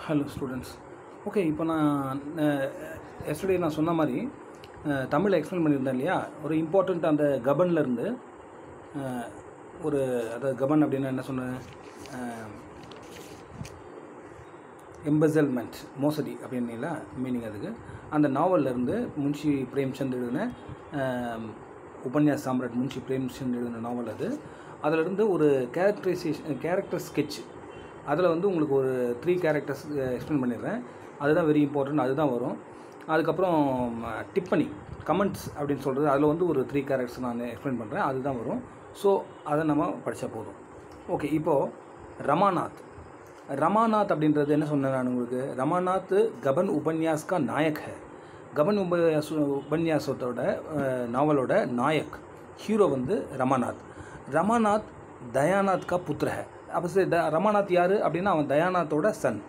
Hello students. Okay, இப்போ நான் yesterday நான் சொன்ன மாதிரி தமிழை எக்ஸ்பிளைன் பண்ணியிருந்தேன் இல்லையா. ஒரு இம்பார்ட்டண்ட் அந்த கபன்லேருந்து ஒரு அதாவது கபன் அப்படின்னா என்ன சொன்னேன், எம்பெசல்மெண்ட் மோசடி அப்படின்னா மீனிங். அதுக்கு அந்த நாவல்லேருந்து முன்ஷி பிரேம்சந்த் எழுதின உபன்யாஸ் சாம்ராட் முன்ஷி பிரேம்சந்த் எழுதின நாவல் அது. அதிலிருந்து ஒரு கேரக்டர் ஸ்கெட்ச், அதில் வந்து உங்களுக்கு ஒரு 3 கேரக்டர்ஸ் எக்ஸ்பிளைன் பண்ணிடுறேன். அதுதான் வெரி இம்பார்ட்டன்ட், அதுதான் வரும். அதுக்கப்புறம் டிப்பனி கமெண்ட்ஸ் அப்படின்னு சொல்கிறது, அதில் வந்து ஒரு 3 கேரக்டர்ஸ் நான் எக்ஸ்பிளைன் பண்ணுறேன், அதுதான் வரும். ஸோ அதை நம்ம படித்தா போதும். ஓகே, இப்போது ரமாநாத் அப்படின்றது என்ன சொன்னேன் நான் உங்களுக்கு. ரமாநாத் கபன் உபன்யாஸ் கா நாயக் ஹை. கபன் உபன்யாசத்தோட நாவலோட நாயக் ஹீரோ வந்து ரமாநாத் தயாநாத் கா புத்திர ஹை. அப்போ சரி, ரமாநாத் யார் அப்படின்னா அவன் தயாநாத்தோட சன்.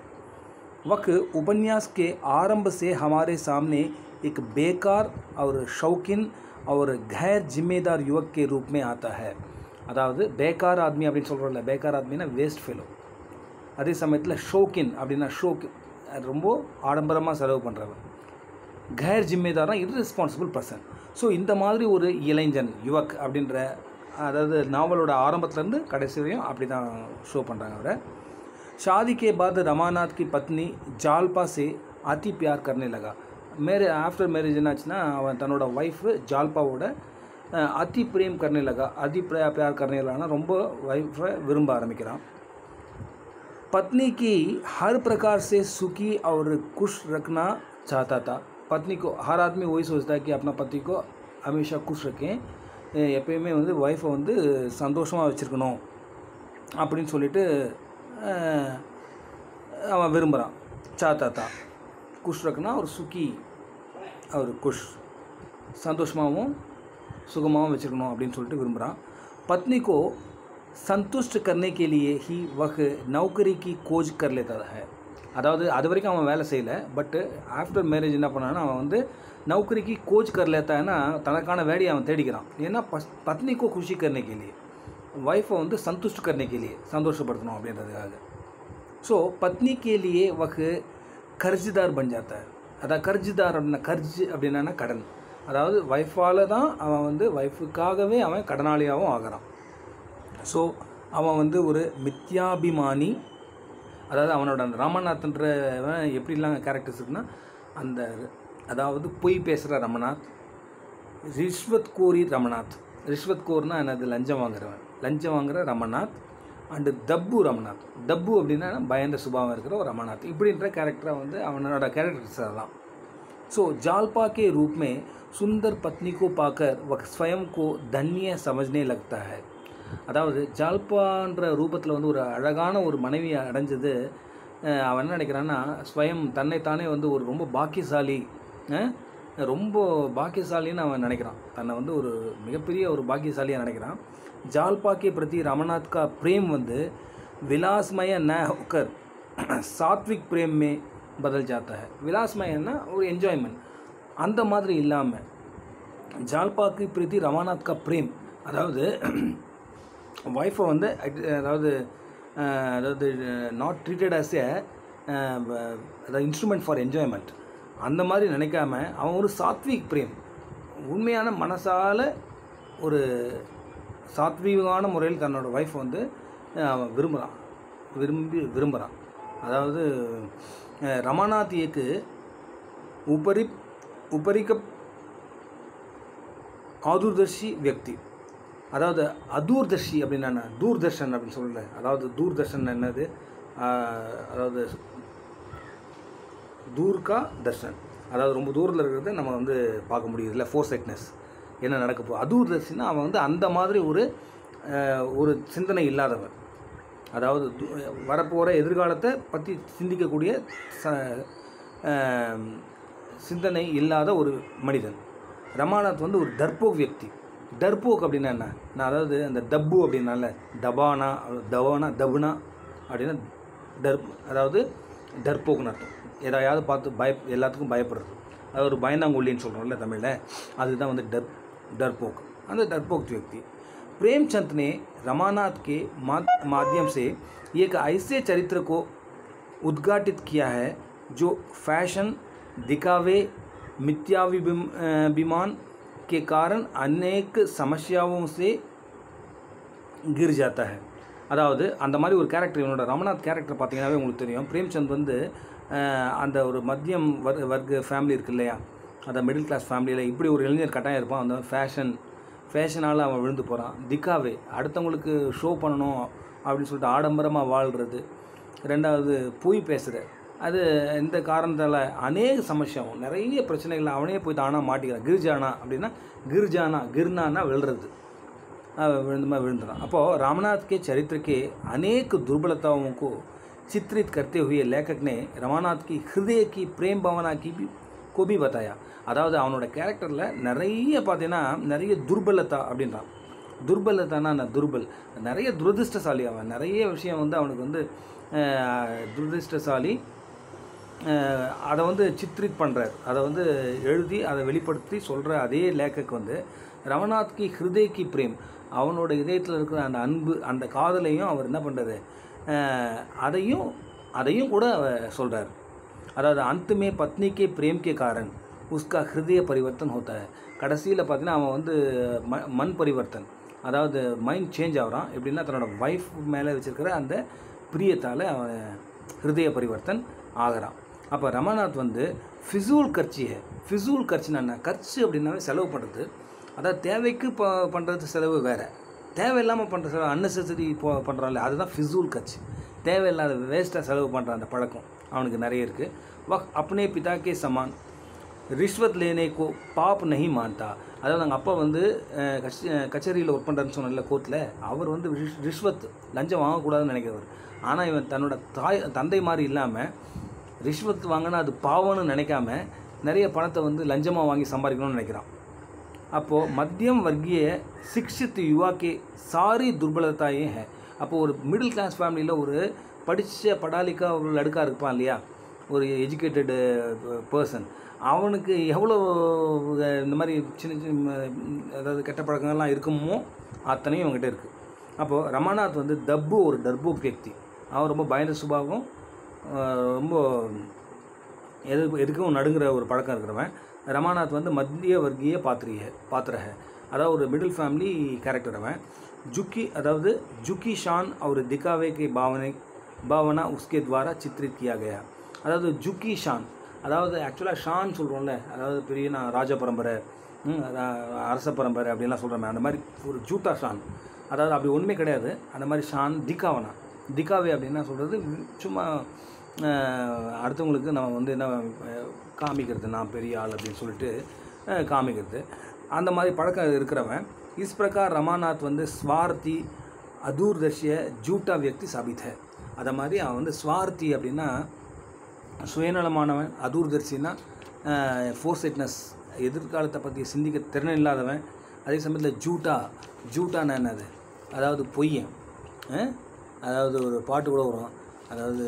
वक़ उपन्यास के आरंभ से हमारे सामने एक बेकार और शौकीन और गैर जिम्मेदार युवक के रूप में आता है. அதாவது பேக்கார் ஆத்மி அப்படின்னு சொல்கிறோம்ல, பேக்கார் ஆத்மினா வேஸ்ட் ஃபெலோ. அதே சமயத்தில் ஷோக்கின் அப்படின்னா ரொம்ப ஆடம்பரமாக செலவு பண்ணுறவன். கைர் ஜிம்மேதார்னா இர்ரெஸ்பான்சிபிள் பர்சன். ஸோ இந்த மாதிரி ஒரு இளைஞன் யுவக் அப்படின்ற, அதாவது நாவலோட ஆரம்பத்துலேருந்து கடைசி வரையும் அப்படி தான் ஷோ பண்ணுறாங்க அவரை. शादी के बाद रमानाथ की पत्नी जालपा से अति प्यार करने लगा. आफ्टर मैरिज एनाச்சுன்னா அவன் தன்னோட ஒய்ஃப் ஜால்பாவோட அதி பிரேம் करने लगा. अति प्यार करने लगा ரொம்ப ஒய்ஃபை விரும்ப ஆரம்பிக்கிறான். पत्नी की हर प्रकार से सुखी और खुश रखना चाहता था. पत्नी को हर आदमी वही सोचता है कि अपना पति को हमेशा खुश रखें, எப்பயுமே வந்து ஒய்ஃபை வந்து சந்தோஷமாக வச்சுருக்கணும் அப்படின்னு சொல்லிட்டு அவன் விரும்புகிறான். சாத்தாத்தா குஷ் ரக்குனா ஒரு சுக்கி, அவர் குஷ் சந்தோஷமாகவும் சுகமாகவும் வச்சுருக்கணும் அப்படின்னு சொல்லிட்டு விரும்புகிறான். पत्नी को संतुष्ट करने के लिए ही वह नौकरी की खोज कर लेता है. அதாவது அது வரைக்கும் அவன் வேலை செய்யலை, பட்டு ஆஃப்டர் மேரேஜ் என்ன பண்ணான்னா அவன் வந்து நௌக்கரிக்கு கோச் कर लेता है, தனக்கான வேலையை அவன் தேடிக்கிறான். ஏன்னா पत्नी को खुशी करने के लिए, वाइफ வந்து संतुष्ट करने के लिए, சந்தோஷப்படுத்தணும் அப்படின்றதுக்காக. ஸோ பத்னி के लिए वह कर्जदार बन जाता है. அதாவது कर्जदार அப்படின்னா அப்படின்னா கடன். அதாவது ஒய்ஃபால் தான் அவன் வந்து ஒய்ஃபுக்காகவே அவன் கடனாளியாகவும் ஆகிறான். ஸோ அவன் வந்து ஒரு மித்யாபிமானி. அதாவது அவனோட அந்த ராமநாத்ன்றவன் எப்படிலாம் கேரக்டர்ஸ் இருக்குன்னா, அந்த அதாவது பொய் பேசுகிற ரமநாத், ரிஷ்வத் கோரி ரமநாத். ரிஷ்வத் கோர்னா என்னது, லஞ்சம் வாங்குகிற ரமநாத். அண்டு தப்பு அப்படின்னா பயந்த சுபாவம் இருக்கிற ஒரு ரமநாத். இப்படின்ற கேரக்டரை வந்து அவனோட கேரக்டர்ஸ் தான். ஸோ जालपा के रूप में सुंदर पत्नी को पाकर वह स्वयं को धन्य समझने लगता है. அதாவது ஜால்பான்ற ரூபத்தில் வந்து ஒரு அழகான ஒரு மனைவியை அடைஞ்சது அவன் என்ன நினைக்கிறான்னா, ஸ்வயம் தன்னைத்தானே வந்து ஒரு ரொம்ப பாக்கியசாலின்னு அவன் நினைக்கிறான். தன்னை வந்து ஒரு மிகப்பெரிய ஒரு பாக்கியசாலியாக நினைக்கிறான். जालपा के प्रति रमानाथ का प्रेम வந்து विलासमय न होकर सात्विक प्रेम में बदल जाता है. विलासमयना ஒரு என்ஜாய்மெண்ட் அந்த மாதிரி இல்லாமல் जालपा के प्रति रमानाथ का प्रेम, அதாவது ஒய்ஃபை வந்து அதாவது நாட் ட்ரீட்டட் ஆஸ் அதாவது இன்ஸ்ட்ருமெண்ட் ஃபார் என்ஜாய்மெண்ட் அந்த மாதிரி நினைக்காம அவன் ஒரு சாத்விக் பிரேம், உண்மையான மனசால் ஒரு சாத்வீகமான முறையில் தன்னோட ஒய்ஃப் வந்து அவன் விரும்புகிறான். அதாவது ரமாநாத் ஏக்கு உபரிக்க ஆதூர்தர்ஷி வியக்தி. அதாவது அதூர்தர்ஷி அப்படின்னா தூர்தர்ஷன் அப்படின்னு சொல்லல. அதாவது தூர்தர்ஷன் என்னது, அதாவது தூர்கா தர்ஷன், அதாவது ரொம்ப தூரத்தில் இருக்கிறத நம்ம வந்து பார்க்க முடியுது இல்லை, ஃபோர்சைட்னஸ் என்ன நடக்க போகுது. அதூர்தர்ஷின்னா அவன் வந்து அந்த மாதிரி ஒரு சிந்தனை இல்லாதவன். அதாவது வரப்போகிற எதிர்காலத்தை பற்றி சிந்திக்கக்கூடிய சிந்தனை இல்லாத ஒரு மனிதன். ரமாநாத் வந்து ஒரு டர்போக் வியக்தி. டர்போக் அப்படின்னா என்ன, நான் அதாவது அந்த தப்பு அப்படின்னால தபுனா அப்படின்னா அதாவது டர்போக்குன்னு அர்த்தம். எதையாவது பார்த்து எல்லாத்துக்கும் பயப்படுறது, அது ஒரு பயந்தாங்கொல்லின்னு சொல்கிறோம்ல தமிழில், அதுதான் வந்து डरपोक. अंदर डरपोक व्यक्ति प्रेमचंद ने रमानाथ के माध्यम से एक ऐसे चरित्र को उद्घाटित किया है, जो फैशन दिखावे मिथ्याभिमान के कारण अनेक समस्याओं से गिर जाता है. அதாவது அந்த மாதிரி ஒரு கேரக்டர், இவனோட ரமநாத் கேரக்டர் பார்த்தீங்கன்னாவே உங்களுக்கு தெரியும். பிரேம்சந்த் வந்து அந்த ஒரு மத்தியம் வர்க்க ஃபேமிலி இருக்கு இல்லையா, அந்த மிடில் கிளாஸ் ஃபேமிலியில் இப்படி ஒரு இளைஞர் கட்டாயம் இருப்பான். அந்த ஃபேஷனால் அவன் விழுந்து போகிறான். திக்காவே அடுத்தவங்களுக்கு ஷோ பண்ணணும் அப்படின்னு சொல்லிட்டு ஆடம்பரமாக வாழ்கிறது. ரெண்டாவது பொய் பேசுகிற, அது இந்த காரணத்தால் அநேக சமஸ்யாவும் நிறைய பிரச்சனைகள் அவனே போய் தானாக மாட்டிக்கிறான். கிர்ஜானா அப்படின்னா கிர்னானா விழுறது, विழுந்துறான். அப்போது रामनाथ के चरित्र के अनेक दुर्बलताओं को चित्रित करते हुए लेखक ने रमानाथ की हृदय की प्रेम भावना को भी बताया. அதாவது அவனோட கேரக்டரில் நிறைய பார்த்தீங்கன்னா நிறைய துர்பலத்தா அப்படின்றான். துர்பலத்தானா துர்பல், நிறைய துரதிருஷ்டசாலி. அவன் நிறைய விஷயம் வந்து அவனுக்கு வந்து துரதிருஷ்டசாலி. அதை வந்து சித்ரித் பண்ணுறார், அதை வந்து எழுதி அதை வெளிப்படுத்தி சொல்கிற அதே லேக்கக் வந்து ரமநாத் கி ஹிருதய கி பிரேம், அவனோட இதயத்தில் இருக்கிற அந்த அன்பு, அந்த காதலையும் அவர் என்ன பண்ணுறாரு, அதையும் கூட சொல்கிறார். அதாவது அந்தமே பத்னிக்கே பிரேம் கே காரன் உஸ்கா ஹிருதய பரிவர்த்தன் ஹோத்தா है. கடைசியில் பார்த்தீங்கன்னா அவன் வந்து மண் பரிவர்த்தன், அதாவது மைண்ட் சேஞ்ச் ஆகிறான். எப்படின்னா தன்னோட ஒய்ஃப் மேலே வச்சுருக்கிற அந்த பிரியத்தால் அவன் ஹிருதய பரிவர்த்தன் ஆகிறான். அப்போ ரமநாத் வந்து ஃபிசூல் கர்ச்சினா என்ன, கர்ச்சி அப்படின்னாவே செலவு பண்ணுறது. அதாவது தேவைக்கு பண்ணுறது செலவு வேறு, தேவையில்லாமல் பண்ணுற செலவு அன்னெசரி பண்ணுறான்ல, அதுதான் ஃபிசூல் கர்ச்சி. தேவையில்லாத வேஸ்ட்டாக செலவு பண்ணுற அந்த பழக்கம் அவனுக்கு நிறைய இருக்குது. வக் அப்னே பிதா கே சமான் ரிஷ்வத் லேனே கோ பாப் நஹி மான்தா. அதாவது நாங்கள் அப்பா வந்து கச்சேரியில் ஒர்க் பண்ணுறாருன்னு சொன்னல கோர்ட்டில், அவர் வந்து ரிஷ்வத் லஞ்சம் வாங்கக்கூடாதுன்னு நினைக்கிறவர். ஆனால் இவன் தன்னோட தந்தை மாதிரி இல்லாமல் ரிஷ்வத் வாங்கினா அது பாவம்னு நினைக்காம நிறைய பணத்தை வந்து லஞ்சமாக வாங்கி சம்பாதிக்கணும்னு நினைக்கிறான். அப்போது மத்தியம் வர்க்கிய சிக்ஷித் யுவாக்கே சாரி துர்பலத்தாயே ஹே. அப்போது ஒரு மிடில் கிளாஸ் ஃபேமிலியில் ஒரு படித்த படாலிக்கா ஒரு லடுக்கா இருப்பான் இல்லையா, ஒரு எஜுகேட்டடு பர்சன், அவனுக்கு எவ்வளோ இந்த மாதிரி சின்ன அதாவது கெட்ட பழக்கங்கள்லாம் இருக்குமோ அத்தனையும் அவங்ககிட்ட இருக்குது. அப்போது ரமநாத் வந்து ஒரு டர்பூப் व्यक्ति, அவன் ரொம்ப பயந்த சுபாவம், ரொம்ப எதுக்கும் நடுங்கிற ஒரு பழக்கம் இருக்கிறவன். ரமாநாத் வந்து மத்திய வர்க்கிய பாத்திர है, அதாவது ஒரு மிடில் ஃபேமிலி கேரக்டர் அவன். அதாவது ஜுக்கி ஷான் और दिखावे के भावना उसके द्वारा चित्रित किया गया. அதாவது ஜுக்கி ஷான், அதாவது ஆக்சுவலாக ஷான் சொல்கிறோம்ல, அதாவது பெரிய நான் ராஜ பரம்பரை அரச பரம்பரை அப்படின்லாம் சொல்கிறேன், அந்த மாதிரி ஒரு ஜூட்டா ஷான், அதாவது அப்படி ஒன்றுமே கிடையாது. அந்த மாதிரி ஷான் திக்காவே அப்படின்னா சொல்கிறது சும்மா அடுத்தவங்களுக்கு நம்ம வந்து என்ன காமிக்கிறது, நான் பெரிய ஆள் அப்படின்னு சொல்லிட்டு காமிக்கிறது, அந்த மாதிரி பழக்கம் இருக்கிறவன். इस प्रकार रमानाथ வந்து ஸ்வார்த்தி அதூர்தர்ஷிய ஜூட்டா व्यक्ति साबित है. அதை மாதிரி அவன் வந்து ஸ்வார்த்தி அப்படின்னா சுயநலமானவன், அதூர்தர்ஷின்னா ஃபோர்சைட்னஸ், எதிர்காலத்தை பற்றி சிந்திக்க திறன் இல்லாதவன். அதே சமயத்தில் ஜூட்டான என்னது, அதாவது பொய்யன். அதாவது ஒரு பாட்டு கூட வரும், அதாவது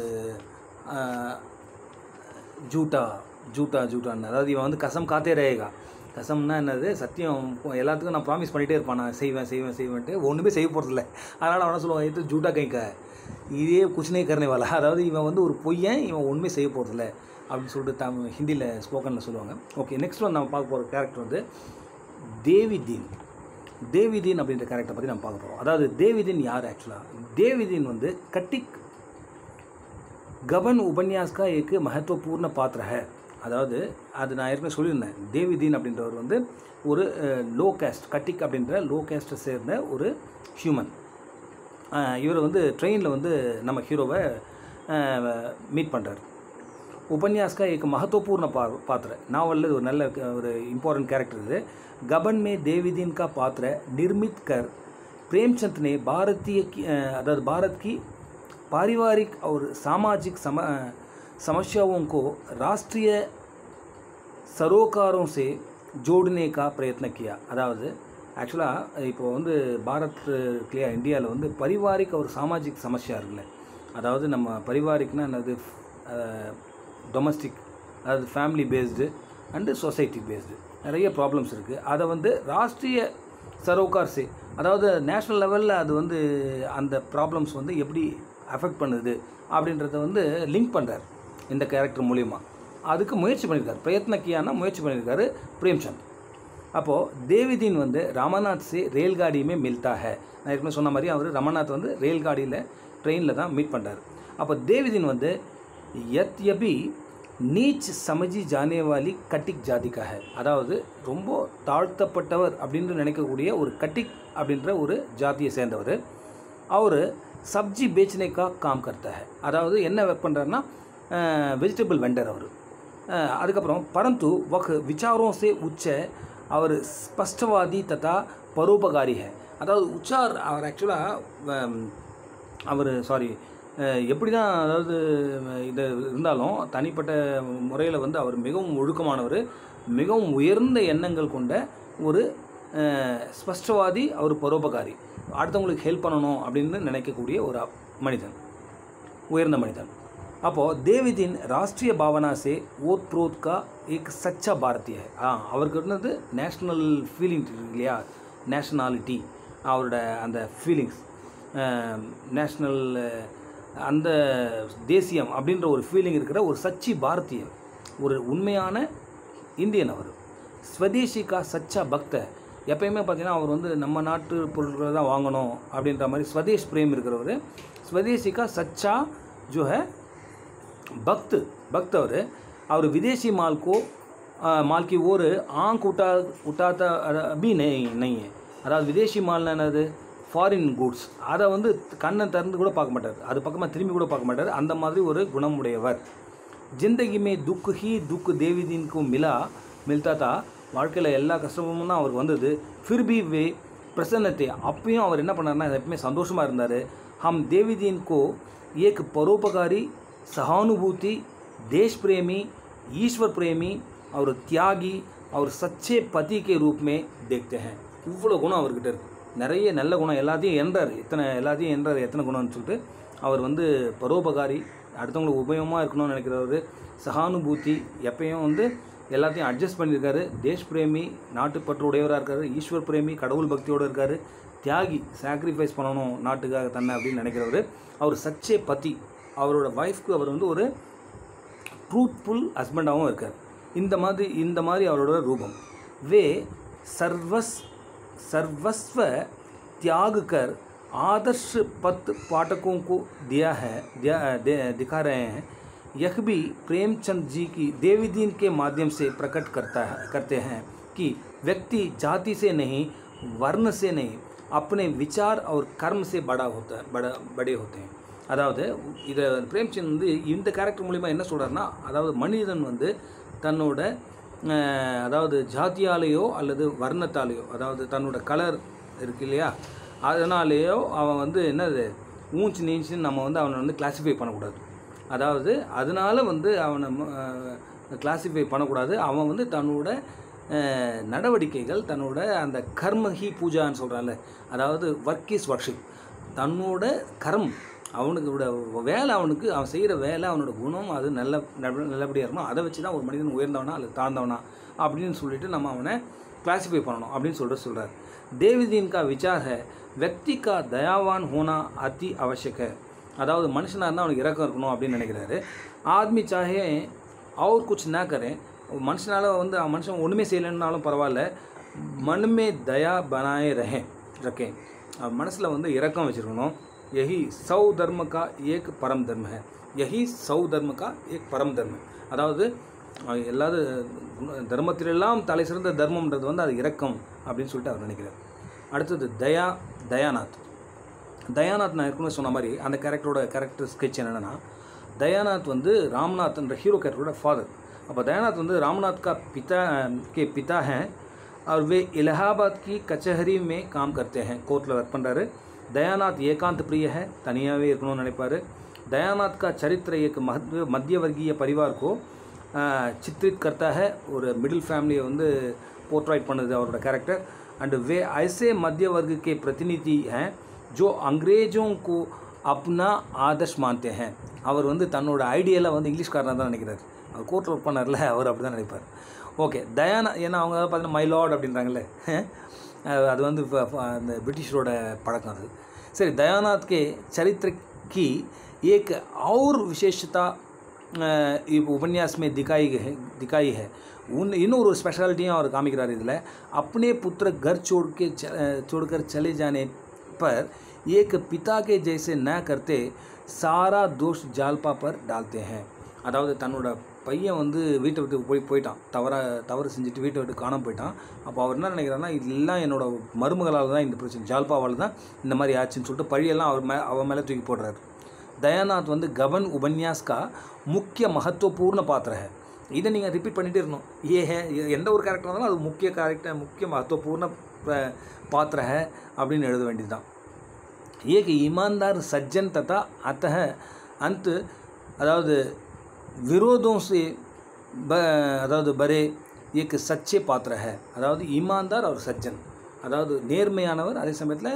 ஜூட்டான்னு, அதாவது இவன் வந்து கசம் காத்தே ரேகா. கசம்னா என்னது, சத்தியம் எல்லாத்துக்கும் நான் ப்ராமிஸ் பண்ணிகிட்டே இருப்பான், நான் செய்வேன்ட்டு ஒன்றுமே செய்ய போகிறதில்ல. அதனால் அவனை சொல்லுவான், இது ஜூட்டா கைக்கா இதே குச்சினே கருணை வாழ. அதாவது இவன் வந்து ஒரு பொய்யன், இவன் ஒன்றுமே செய்ய போகிறதில்ல அப்படின்னு சொல்லிட்டு ஹிந்தியில் ஸ்போக்கனில் சொல்லுவாங்க. ஓகே, நெக்ஸ்ட் வந்து நம்ம பார்க்க போகிற கேரக்டர் வந்து தேவிதீன் அப்படின்ற கேரக்டரை பற்றி நம்ம பார்க்க போகிறோம். அதாவது தேவிதீன் யார், ஆக்சுவலாக தேவிதீன் வந்து கட்டிக் गबन उपन्यास का एक महत्वपूर्ण पात्र है. அதாவது அது நான் ஏற்கனவே சொல்லியிருந்தேன், தேவிதீன் அப்படின்றவர் வந்து ஒரு லோ கேஸ்ட், கட்டிக் அப்படின்ற லோ கேஸ்ட்டை சேர்ந்த ஒரு ஹியூமன். இவர் வந்து ட்ரெயினில் வந்து நம்ம ஹீரோவை மீட் பண்ணுறார். उपन्यास का एक महत्वपूर्ण पात्र, नावल ஒரு நல்ல ஒரு इम्पोर्टेंट कैरेक्टर இது. गबन में देवीदीन का पात्र निर्मित कर प्रेमचंद ने भारत की पारिवारिक और सामाजिक समस्याओं को राष्ट्रीय सरोकारों से जोड़ने का प्रयत्न किया. அதாவது ஆக்சுவலாக இப்போ வந்து பாரத்லையா இந்தியாவில் வந்து பரிவாரிக் ஒரு சாமாஜிக் சமஸ்யா இருக்குல்ல, அதாவது நம்ம பரிவாரிக்னா என்னது, டொமஸ்டிக், அதாவது family based and society based நிறைய ப்ராப்ளம்ஸ் இருக்குது. அதை வந்து ராஷ்ட்ரிய சரோகார் சே, அதாவது நேஷ்னல் லெவலில் அது வந்து அந்த ப்ராப்ளம்ஸ் வந்து எப்படி அஃபெக்ட் பண்ணுது அப்படின்றத வந்து லிங்க் பண்ணுறார் இந்த கேரக்டர் மூலிமா. அதுக்கு முயற்சி பண்ணியிருக்காரு, பிரயத்ன கியானா முயற்சி பண்ணியிருக்காரு பிரேம்சந்த். அப்போது தேவிதீன் வந்து ராமநாத் சே ரேல்காடியுமே மில்தா ஹை. நான் ஏற்கனவே சொன்ன மாதிரி அவர் ரமநாத் வந்து ரேல்காடியில் ட்ரெயினில் தான் மீட் பண்ணுறாரு. அப்போ தேவிதீன் வந்து யத்யபி நீச் சமஜி ஜானேவாலி கட்டிக் ஜாதிக்கா ஹை, அதாவது ரொம்ப தாழ்த்தப்பட்டவர் அப்படின்னு நினைக்கக்கூடிய ஒரு கட்டிக் அப்படின்ற ஒரு ஜாதியை சேர்ந்தவர். அவர் சப்ஜி பேச்சனைக்கா காம் கர்த்தா ஹை, அதாவது என்ன ஒர்க் பண்ணுறாருன்னா வெஜிடபிள் வெண்டர் அவர். அதுக்கப்புறம் பரந்து வக் விசாரோं से உச்ச அவர் ஸ்பஷ்டவாதி ததா பரோபகாரி ஹை, அதாவது உச்சார் அவர் ஆக்சுவலாக அவர் எப்படி தான் அதாவது இது இருந்தாலும் தனிப்பட்ட முறையில் வந்து அவர் மிகவும் ஒழுக்கமானவர், மிகவும் உயர்ந்த எண்ணங்கள் கொண்ட ஒரு ஸ்பஷ்டவாதி, அவர் பரோபகாரி, அடுத்தவங்களுக்கு ஹெல்ப் பண்ணணும் அப்படின்னு நினைக்கக்கூடிய ஒரு மனிதன், உயர்ந்த மனிதன். அப்போது தேவிதீன் ராஷ்ட்ரிய பாவனா சே ஓத் ப்ரோத் கா एक सच्चा भारतीय है. அவருக்கு இருந்தது நேஷ்னல் ஃபீலிங் இல்லையா, நேஷ்னாலிட்டி, அவரோட அந்த ஃபீலிங்ஸ், நேஷ்னல் அந்த தேசியம் அப்படின்ற ஒரு ஃபீலிங் இருக்கிற ஒரு சச்சி பாரதிய, ஒரு உண்மையான இந்தியன் அவர். ஸ்வதேசிக்கா சச்சா பக்த, எப்பயுமே பார்த்தீங்கன்னா அவர் வந்து நம்ம நாட்டு பொருட்களை தான் வாங்கணும் அப்படின்ற மாதிரி ஸ்வதேஷ் பிரேம் இருக்கிறவர். ஸ்வதேசிக்கா சச்சா ஜோ ஹை பக்த் அவர் विदेशी माल की ओर आंख उठाता अभी नहीं है. அதாவது விதேசி மால்னா என்னது, ஃபாரின் குட்ஸ், அதை வந்து கண்ணை திறந்து கூட பார்க்க மாட்டார், அது பக்கமாக திரும்பி கூட பார்க்க மாட்டார், அந்த மாதிரி ஒரு குணமுடையவர். ஜிந்தகி மே துக் ஹி துக் தேவிதீன்கு மில்தா தா, வாழ்க்கையில் எல்லா கஷ்டமும் தான் அவருக்கு வந்தது. ஃபிர் பி வே பிரசன்னத்தை, அப்பயும் அவர் என்ன பண்ணார்னா எப்பவுமே சந்தோஷமாக இருந்தார். ஹம் தேவிதீன்கோ ஏக் பரோபகாரி, सहानुभूति, देश प्रेमी, ईश्वर प्रेमी और त्यागी और सच्चे पति के रूप में देखते हैं. இவ்வளோ குணம் அவர்கிட்ட இருக்குது, நிறைய நல்ல குணம், எல்லாத்தையும் என்றார் எத்தனை குணம்னு சொல்லிட்டு. அவர் வந்து பரோபகாரி, அடுத்தவங்களுக்கு உபயோகமாக இருக்கணும்னு நினைக்கிறவர், சகானுபூதி, எப்பயும் வந்து எல்லாத்தையும் அட்ஜஸ்ட் பண்ணியிருக்காரு, தேஷ் பிரேமி, நாட்டுப்பற்று உடையவராக இருக்கார், ஈஸ்வர் பிரேமி, கடவுள் பக்தியோடு இருக்கார், தியாகி, சாக்ரிஃபைஸ் பண்ணணும் நாட்டுக்காக தன்னை அப்படின்னு நினைக்கிறவர், அவர் சச்சே பதி, அவரோட ஒய்ஃப்க்கு அவர் வந்து ஒரு ட்ரூத்ஃபுல் ஹஸ்பண்டாகவும் இருக்கார். இந்த மாதிரி அவரோட ரூபம். வே सर्वस्व त्याग कर आदर्श पथ पाठकों को दिखा रहे हैं. यह भी प्रेमचंद जी की देवीदीन के माध्यम से प्रकट करते हैं कि व्यक्ति जाति से नहीं, वर्ण से नहीं, अपने विचार और कर्म से बड़े होते हैं. அதாவது இதை பிரேம்சந்த் வந்து இந்த கேரக்டர் மூலிமா என்ன சொல்கிறாருன்னா, அதாவது மனிதன் வந்து தன்னோட அதாவது ஜாதியாலேயோ அல்லது வர்ணத்தாலேயோ, அதாவது தன்னோட கலர் இருக்கு இல்லையா, அதனாலேயோ அவன் வந்து என்னது ஊஞ்சி நீஞ்சின்னு நம்ம வந்து அவனை வந்து கிளாஸிஃபை பண்ணக்கூடாது. அதாவது அதனால் வந்து அவனை கிளாஸிஃபை பண்ணக்கூடாது. அவன் வந்து தன்னோட நடவடிக்கைகள், தன்னோட அந்த கர்மஹி பூஜான்னு சொல்கிறான்ல, அதாவது ஒர்க் இஸ் வர்ஷிப், தன்னோட அவனுக்கு வேலை, அவன் செய்கிற வேலை, அவனோட குணம் அது நல்லபடியாக இருக்கணும். அதை வச்சு தான் ஒரு மனிதன் உயர்ந்தவனா அல்லது தாழ்ந்தவனா அப்படின்னு சொல்லிட்டு நம்ம அவனை கிளாஸிஃபை பண்ணணும் அப்படின்னு சொல்கிறார். தேவிதீன் கா விசார் ஹை व्यक्ति का दयावान होना अति आवश्यक है. அதாவது மனுஷனாக இருந்தால் அவனுக்கு இறக்கம் இருக்கணும் அப்படின்னு நினைக்கிறாரு. ஆத்மி சாஹே அவர் குछ ना करें, மனுஷனால் வந்து மனுஷன் ஒன்றுமே செய்யலைன்னாலும் பரவாயில்ல, மனுமே தயா பனாயே ரக்கேன், மனசில் வந்து இறக்கம் வச்சுருக்கணும். यही 100 धर्म का एक परम धर्म है. அதாவது எல்லாது தர்மத்திலெல்லாம் தலை சிறந்த தர்மம்ன்றது வந்து அது இரக்கம் அப்படின்னு சொல்லிட்டு அவர் நினைக்கிறார். அடுத்தது தயாநாத். நான் ஏற்கனவே சொன்ன மாதிரி அந்த கேரக்டர் ஸ்கெட்ச் என்னென்னா, தயாநாத் வந்து ராம்நாத்ன்ற ஹீரோ கேரக்டரோட ஃபாதர். அப்போ தயாநாத் வந்து ராம்நாத் का पिता हैं और वे इलाहाबाद की कचहरी में काम करते हैं. கோர்ட்டில் ஒர்க் பண்ணுறாரு. दयानाथ एकांत प्रिय है, तनियावे இருக்கணும்னு நினைப்பார். दयानाथ का चरित्र एक मध्य वर्गीय परिवार को चित्रित करता है. ஒரு मिडिल फैमिलिயை வந்து போர்ட்ரைட் பண்ணுது அவரோட கேரக்டர். एंड वे ऐसे मध्य वर्ग के प्रतिनिधि हैं जो अंग्रेजों को अपना आदर्श मानते हैं. அவர் வந்து தன்னோட ஐடியலாக வந்து இங்கிலீஷ்காரனாக தான் நினைக்கிறார். அவர் கோர்ட்டில் ஒர்க் பண்ணார்ல, அவர் அப்படி தான் நினைப்பார். ஓகே, ஏன்னா அவங்க பார்த்தீங்கன்னா மை லார்ட் அப்படின்றாங்களே, அது வந்து அந்த பிரிட்டிஷரோட பழக்கம் அது. சரி, दयानाथ के चरित्र की एक और विशेषता उपन्यास में दिखाई है இன்னொரு ஸ்பெஷாலிட்டியும் அவர் காமிக்கிறார் இதில் अपने पुत्र घर छोड़कर चले जाने पर एक पिता के जैसे न करते सारा दोष जालपा पर डालते हैं அதாவது தன்னோட பையன் வந்து வீட்டை விட்டு போயிட்டான் தவறு செஞ்சுட்டு வீட்டை விட்டு காணாமல் போயிட்டான் அப்போ அவர் என்ன நினைக்கிறாருன்னா இதெல்லாம் என்னோட மருமகளால் தான் இந்த பிரச்சனை ஜால்பாவால் தான் இந்த மாதிரி ஆச்சுன்னு சொல்லிட்டு பழியெல்லாம் அவன் மேலே தூக்கி போடுறாரு दयानाथ வந்து गबन उपन्यास का मुख्य महत्वपूर्ण पात्र है इधर नहीं रिपीट பண்ணிட்டே இருக்கணும் ये है எந்த ஒரு கேரக்டர் இருந்தாலும் அது मुख्य महत्वपूर्ण पात्र है அப்படின்னு எழுத வேண்டியதுதான் एक ईमानदार सज्जन तथा अतः अंत अदावद विरोधों से अदावद बरे एक सच्चे पात्र है अदावद ईमानदार और सज्जन अदावद நேர்மையானவர் அதே சமயத்தில்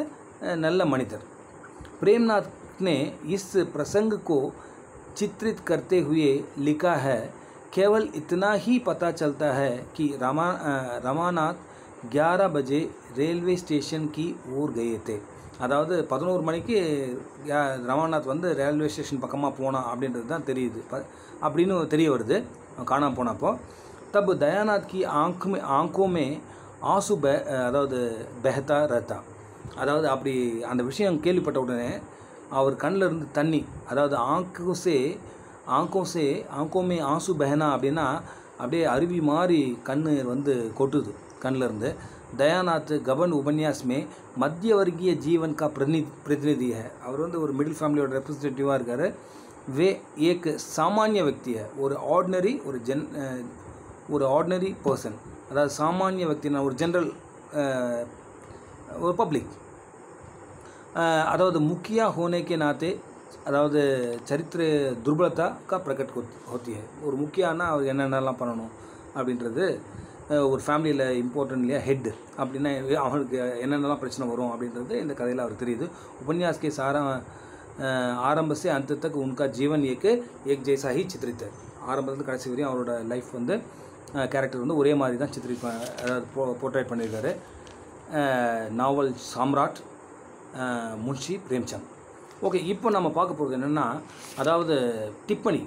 நல்ல மனிதர் प्रेमनाथ ने इस प्रसंग को चित्रित करते हुए लिखा है केवल इतना ही पता चलता है कि रमानाथ 11 बजे रेलवे स्टेशन की ओर गए थे அதாவது 11 மணிக்கு ரமாநாத் வந்து ரயில்வே ஸ்டேஷன் பக்கமாக போனான் அப்படின்றது தான் தெரியுது அப்படின்னு தெரிய வருது காணாமல் போனப்போ तब दयानाथ की आंखों में आंसू அதாவது बहता रहता அதாவது அப்படி அந்த விஷயம் கேள்விப்பட்ட உடனே அவர் கண்ணில் இருந்து தண்ணி அதாவது ஆங்கோ மே ஆंसू बहना அப்படின்னா அப்படியே அருவி மாதிரி கண்ணு வந்து கொட்டுது கண்ணில் இருந்து दयानाथ गबन उपन्यास में मध्य वर्गीय जीवन का प्रतिनिधि है அவர் வந்து ஒரு मिडिल फैमिलियोட ரெப்ரசன்டேட்டிவாக இருக்கார் वे एक सामान्य व्यक्ति है ஒரு ஆர்டினரி पर्सन அதாவது சாமானிய व्यक्तिना ஒரு जनरल और पब्लिक अदावद मुखिया होने के नाते अदावद चरित्र दुर्बलता का प्रकट होती है और मुखियाना அவர் என்னென்னலாம் பண்ணணும் அப்படின்றது ஒரு ஃபேமிலியில் இம்பார்ட்டன்ட் இல்லையா ஹெட் அப்படின்னா அவனுக்கு என்னென்னலாம் பிரச்சனை வரும் அப்படின்றது இந்த கதையில் அவருக்கு தெரியுது उपन्यास के सारा आरंभ से अंत तक उनका जीवन एक जैसा ही चित्रित है ஆரம்பத்துலேருந்து கடைசி வரையும் அவரோட லைஃப் வந்து கேரக்டர் வந்து ஒரே மாதிரி தான் போர்ட்ரேட் பண்ணியிருக்காரு நாவல் சாம்ராட் முன்ஷி பிரேம்சந்த் ஓகே இப்போ நம்ம பார்க்க போகிறது என்னென்னா அதாவது டிப்பனி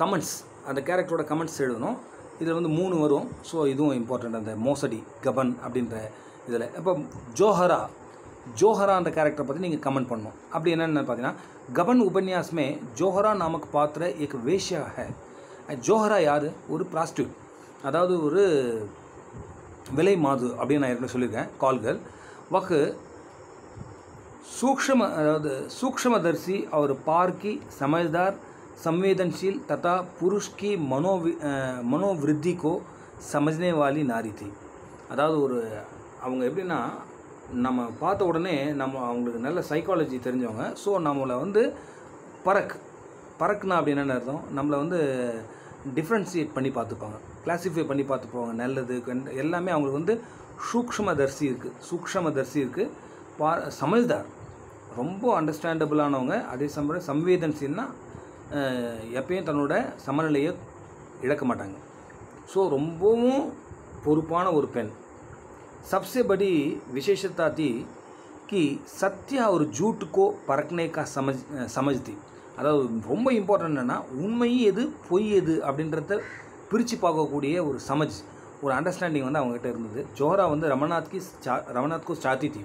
கமெண்ட்ஸ் அந்த கேரக்டரோட கமெண்ட்ஸ் எழுதணும் இதில் வந்து 3 வரும் ஸோ இதுவும் இம்பார்ட்டண்ட் அந்த மோசடி கபன் அப்படின்ற இதில் இப்போ ஜோஹரா அந்த கேரக்டரை பற்றி நீங்கள் கமெண்ட் பண்ணணும் அப்படி என்னென்னு பார்த்தீங்கன்னா गबन उपन्यास में जोहरा नामक पात्र एक वेश्या है ஜோஹரா யார் ஒரு ப்ராஸ்டியூட் அதாவது ஒரு விலை மாது அப்படின்னு நான் ஏற்கனவே சொல்லியிருக்கேன் கால்கள் वह सूक्ष्मदर्शी और पारकी समझदार संवेदनशील तथा पुरुष की मनोवृद्धि को समझने वाली नारी थी அதாவது ஒரு அவங்க எப்படின்னா நம்ம பார்த்த உடனே நம்ம அவங்களுக்கு நல்ல சைக்காலஜி தெரிஞ்சவங்க ஸோ நம்மளை வந்து பறக்குனா அப்படின்னு என்ன அர்த்தம் நம்மளை வந்து டிஃப்ரென்ஷியேட் பண்ணி பார்த்துப்பாங்க கிளாஸிஃபை பண்ணி பார்த்துப்பாங்க நல்லது எல்லாமே அவங்களுக்கு வந்து சூக்ஷ்மதர்சி இருக்குது சமஜ்தார் ரொம்ப அண்டர்ஸ்டாண்டபிளானவங்க அதே சமயம் சம்வேதன்சீல்னா எப்பயும் தன்னோட சமநிலையை இழக்க மாட்டாங்க ஸோ ரொம்பவும் பொறுப்பான ஒரு பெண் सबसे बड़ी विशेषता थी कि सत्य और झूठ को परखने का समझ थी அதாவது ரொம்ப இம்பார்ட்டன்ட் என்னென்னா உண்மை எது பொய் எது அப்படின்றத பிரித்து பார்க்கக்கூடிய ஒரு சமஜ் ஒரு அண்டர்ஸ்டாண்டிங் வந்து அவங்ககிட்ட இருந்தது ஜோஹரா வந்து ரமநாத் को चाहती थी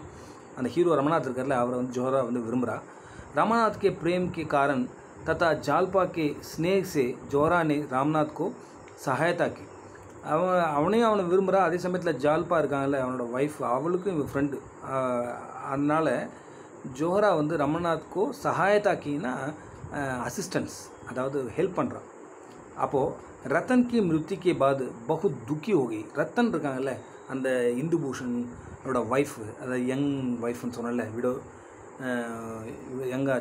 அந்த ஹீரோ ரமநாத் இருக்கார்ல அவரை வந்து ஜோஹரா வந்து விரும்புகிறா रमानाथ के प्रेम के कारण तथा जालपा के स्नेह से जोहरा ने रामनाथ को सहायता की அவனையும் அவனை விரும்புகிறா அதே சமயத்தில் ஜால்பா இருக்காங்கல்ல அவனோட ஒய்ஃப் அவளுக்கும் இவன் ஃப்ரெண்டு அதனால் ஜோஹரா வந்து ரமநாத்கோ சகாயத்தாக்கின்னா அசிஸ்டன்ஸ் அதாவது ஹெல்ப் பண்ணுறான் அப்போது ரத்தன் கி மிருத்தி கே பாது பகு துக்கி ஹோகி ரத்தன் இருக்காங்கல்ல அந்த இந்துபூஷனோட ஒய்ஃபு அதாவது யங் ஒய்ஃப்னு சொன்னல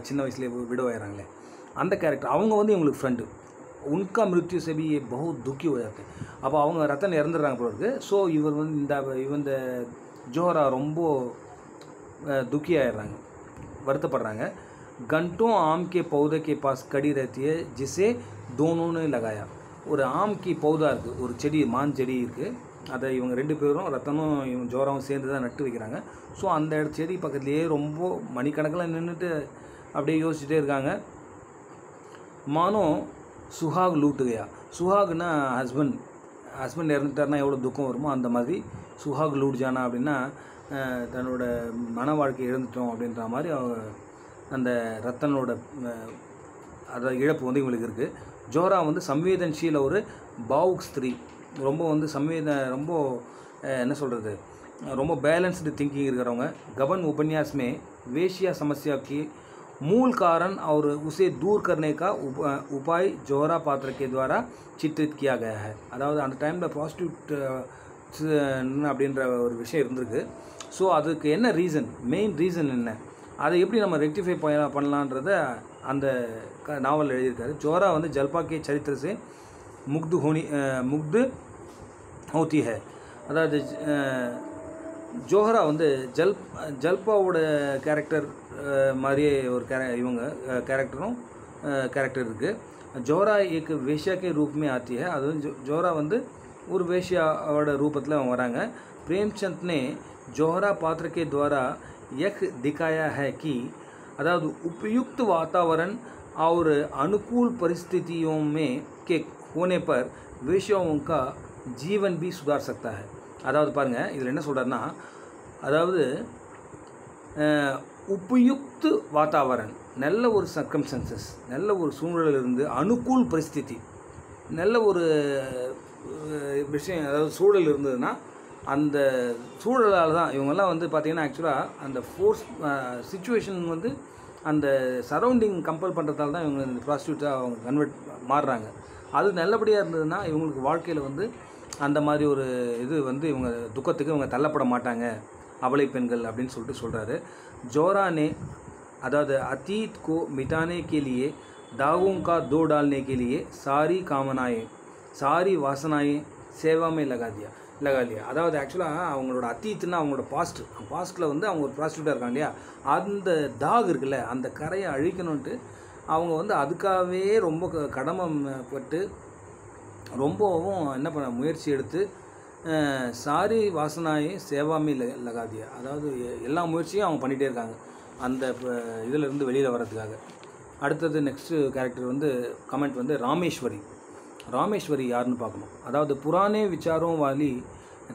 சின்ன வயசுலேயே விடோ ஆயிடுறாங்களே அந்த கேரக்டர் அவங்க வந்து இவங்களுக்கு ஃப்ரெண்டு उनका मृत्यु से भी ये बहुत दुखी हो जाते हैं அப்போ அவங்க ரத்தன் இறந்துடுறாங்க போல இருக்குது ஸோ இவர் வந்து இந்த ஜோஹரா ரொம்ப दुखी ஆயிடுறாங்க வருத்தப்படுறாங்க घंटों आम के पौधे के पास खड़ी रहती है जिसे दोनों ने लगाया ஒரு ஆம் கி பௌதா இருக்குது ஒரு செடி மான் செடி இருக்குது அதை இவங்க 2 பேரும் ரத்தனும் இவங்க ஜோஹராவும் சேர்ந்து தான் நட்டு வைக்கிறாங்க ஸோ அந்த செடி பக்கத்துலேயே ரொம்ப மணிக்கணக்கில் நின்றுட்டு அப்படியே யோசிச்சுட்டே இருக்காங்க. மானோ சுஹாக் லூட்டு கயா. சுஹாக்னா ஹஸ்பண்ட் இறந்துட்டார்னா எவ்வளோ துக்கம் வருமோ அந்த மாதிரி சுஹாக் லூட் ஜானா அப்படின்னா தன்னோட மன வாழ்க்கை இழந்துட்டோம் அப்படின்ற மாதிரி அந்த ரத்தனோட அதாவது இழப்பு வந்து இவங்களுக்கு இருக்குது. ஜோஹரா வந்து संवेदनशील ஒரு பாவுக் ஸ்திரீ, ரொம்ப வந்து ரொம்ப என்ன சொல்கிறது, ரொம்ப பேலன்ஸ்டு थिंकिंग இருக்கிறவங்க. गबन उपन्यास में वेश्या समस्या की मूल कारण और उसे दूर करने का उपाय जोहरा पात्र के द्वारा चित्रित किया गया है. அதாவது அந்த டைமில் ப்ராஸ்டியூட் அப்படின்ற ஒரு விஷயம் இருந்திருக்கு. ஸோ அதுக்கு என்ன ரீசன், மெயின் ரீசன் என்ன, அதை எப்படி நம்ம ரெக்டிஃபை பண்ணலான்றத அந்த நாவல் எழுதியிருக்காரு. ஜோஹரா வந்து ஜல்பா கே சரித்திர से मुग्ध होती है. அதாவது ஜோஹரா வந்து ஜல்பாவோட கேரக்டர் மாதிரியே ஒரு இவங்க கேரக்டர் இருக்குது. ஜோஹரா एक वेश्या के रूप में आती है. அது வந்து ஜோஹரா வந்து ஒரு வேஷ்யாவோட ரூபத்தில் அவங்க வராங்க. प्रेमचंद ने जोहरा पात्र के द्वारा यह दिखाया है कि अदाद उपयुक्त वातावरण और अनुकूल परिस्थितियों में के होने पर वेश्याओं का जीवन भी सुधार सकता है. அதாவது பாருங்கள், இதில் என்ன சொல்கிறாருன்னா, அதாவது உபயுக்த வாத்தாவரன், நல்ல ஒரு சர்க்கம்ஸ்டன்சஸ், நல்ல ஒரு சூழ்நிலையிலிருந்து அனுகூல் பரிஸ்திதி, நல்ல ஒரு விஷயம், அதாவது சூழல் இருந்ததுன்னா அந்த சூழலால் தான் இவங்கெல்லாம் வந்து பார்த்திங்கன்னா ஆக்சுவலாக அந்த ஃபோர்ஸ் சிச்சுவேஷன் வந்து அந்த சரௌண்டிங் கம்பல் பண்ணுறதால தான் இவங்க இந்த ப்ராஸ்டியூட்டாக அவங்க மாறுறாங்க. அது நல்லபடியாக இருந்ததுன்னா இவங்களுக்கு வாழ்க்கையில் வந்து அந்த மாதிரி ஒரு இது வந்து இவங்க துக்கத்துக்கு இவங்க தள்ளப்பட மாட்டாங்க, அபலை பெண்கள் அப்படின்னு சொல்கிறாரு. जोहरा ने अदाद अतीत को मिटाने के लिए दागों का दो डालने के लिए सारी कामनाएं सारी वासनाएं सेवा में लगा लिया. அதாவது ஆக்சுவலாக அவங்களோட அத்தீத்துன்னா அவங்களோட பாஸ்ட்டில் வந்து அவங்க ஒரு ப்ராஸ்டியூட்டாக இருக்காங்க இல்லையா, அந்த தாக இருக்குல்ல, அந்த கரையை அழிக்கணுன்ட்டு அவங்க வந்து அதுக்காகவே ரொம்ப கடமைப்பட்டு ரொம்பவும் என்ன பண்ண முயற்சி எடுத்து சாரி வாசனாயே சேவாமி லகாதியா, அதாவது எல்லா முயற்சியும் அவங்க பண்ணிகிட்டே இருக்காங்க அந்த இதிலேருந்து வெளியில் வர்றதுக்காக. அடுத்தது நெக்ஸ்ட்டு கேரக்டர் வந்து கமெண்ட் வந்து ராமேஸ்வரி யாருன்னு பார்க்கணும். அதாவது புராணே விசாரம் வாலி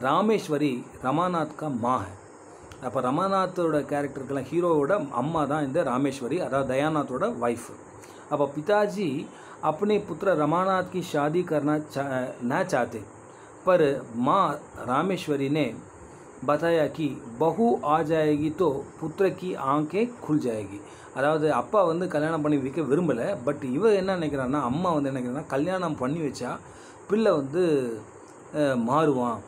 ராமேஸ்வரி ரமாநாத் கா மா है. அப்போ ரமாநாத்தோட கேரக்டருக்கெல்லாம் ஹீரோவோட அம்மா தான் இந்த ராமேஸ்வரி, அதாவது தயாநாத்தோட ஒய்ஃப். அப்போ पिताजी अपने पुत्र रमानाथ की शादी करना न चाहते, पर माँ रामेश्वरी ने बताया कि बहू आ जाएगी तो पुत्र की आंखें खुल जाएगी. அதாவது அப்பா வந்து கல்யாணம் பண்ணி வைக்க விரும்பலை, பட் இவ என்ன நினைக்கிறான்னா, அம்மா வந்து என்ன நினைக்கிறான்னா, கல்யாணம் பண்ணி வச்சா பிள்ளை வந்து மாறுவான்,